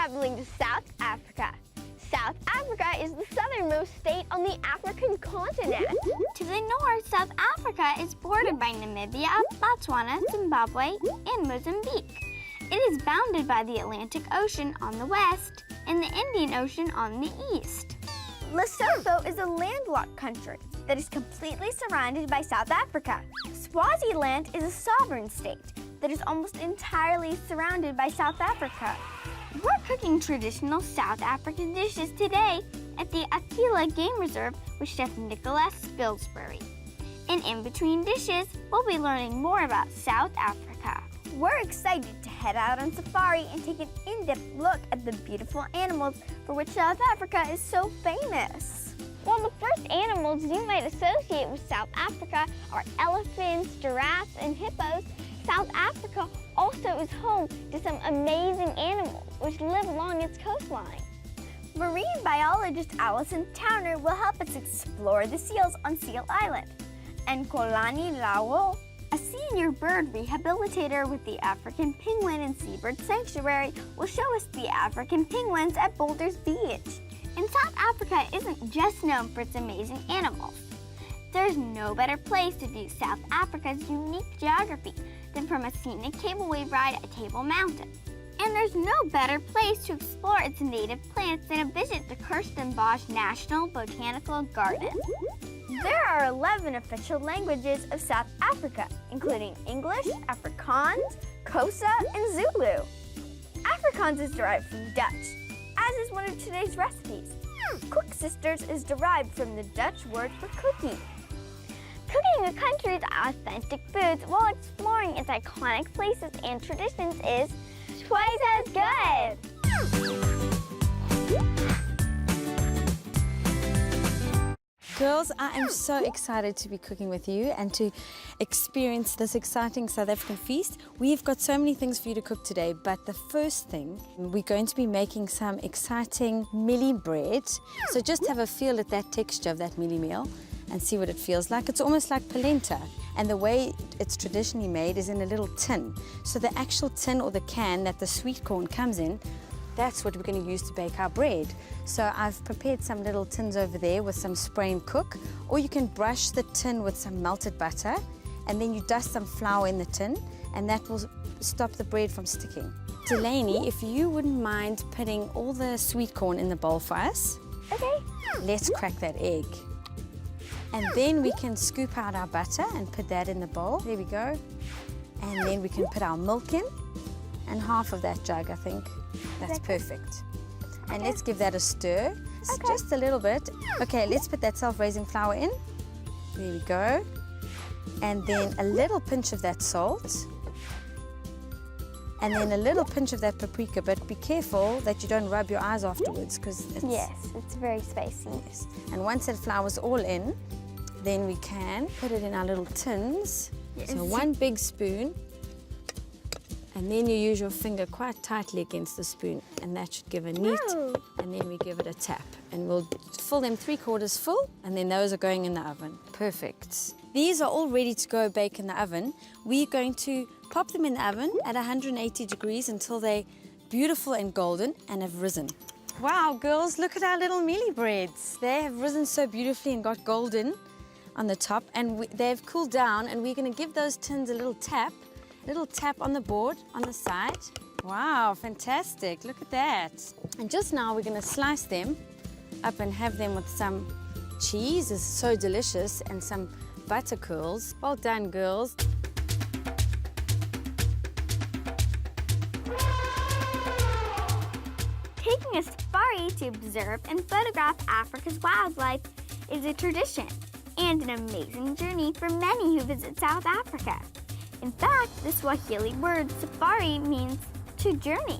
traveling to South Africa. South Africa is the southernmost state on the African continent. To the north, South Africa is bordered by Namibia, Botswana, Zimbabwe, and Mozambique. It is bounded by the Atlantic Ocean on the west and the Indian Ocean on the east. Lesotho is a landlocked country that is completely surrounded by South Africa. Swaziland is a sovereign state that is almost entirely surrounded by South Africa. We're cooking traditional South African dishes today at the Aquila Game Reserve with Chef Nicholas Spilsbury. And in between dishes, we'll be learning more about South Africa. We're excited to head out on safari and take an in-depth look at the beautiful animals for which South Africa is so famous. Well, the first animals you might associate with South Africa are elephants, giraffes, and hippos. South Africa also is home to some amazing animals which live along its coastline. Marine biologist Alison Towner will help us explore the seals on Seal Island. And Kolani Lawo, a senior bird rehabilitator with the African Penguin and Seabird Sanctuary, will show us the African penguins at Boulders Beach. And South Africa isn't just known for its amazing animals. There's no better place to view South Africa's unique geography than from a scenic cableway ride at Table Mountain. And there's no better place to explore its native plants than a visit to Kirstenbosch National Botanical Garden. There are 11 official languages of South Africa, including English, Afrikaans, Xhosa, and Zulu. Afrikaans is derived from Dutch, as is one of today's recipes. Cook Sisters is derived from the Dutch word for cookie. Cooking a country's authentic foods while exploring its iconic places and traditions is twice as good. Girls, I am so excited to be cooking with you and to experience this exciting South African feast. We've got so many things for you to cook today, but the first thing, we're going to be making some exciting millie bread. So just have a feel at that texture of that millie meal and see what it feels like. It's almost like polenta, and the way it's traditionally made is in a little tin. So the actual tin or the can that the sweet corn comes in, that's what we're going to use to bake our bread. So I've prepared some little tins over there with some spray and cook, or you can brush the tin with some melted butter, and then you dust some flour in the tin, and that will stop the bread from sticking. Delaney, if you wouldn't mind putting all the sweet corn in the bowl for us. Okay. Let's crack that egg. And then we can scoop out our butter and put that in the bowl. There we go. And then we can put our milk in, and half of that jug, I think. That's perfect. And let's give that a stir, just a little bit. Okay, let's put that self-raising flour in. There we go. And then a little pinch of that salt. And then a little pinch of that paprika, but be careful that you don't rub your eyes afterwards, because it's very spicy. Yes. And once that flour's all in, then we can put it in our little tins. Yes. So one big spoon, and then you use your finger quite tightly against the spoon, and that should give a neat, and then we give it a tap. And we'll fill them 3/4 full, and then those are going in the oven. Perfect. These are all ready to go bake in the oven. We're going to pop them in the oven at 180 degrees until they're beautiful and golden and have risen. Wow, girls, look at our little mealie breads. They have risen so beautifully and got golden on the top, and they've cooled down, and we're going to give those tins a little tap on the board on the side. Wow, fantastic. Look at that. And just now we're going to slice them up and have them with some cheese. It's so delicious, and some butter curls. Well done, girls. Taking a safari to observe and photograph Africa's wildlife is a tradition and an amazing journey for many who visit South Africa. In fact, the Swahili word safari means to journey.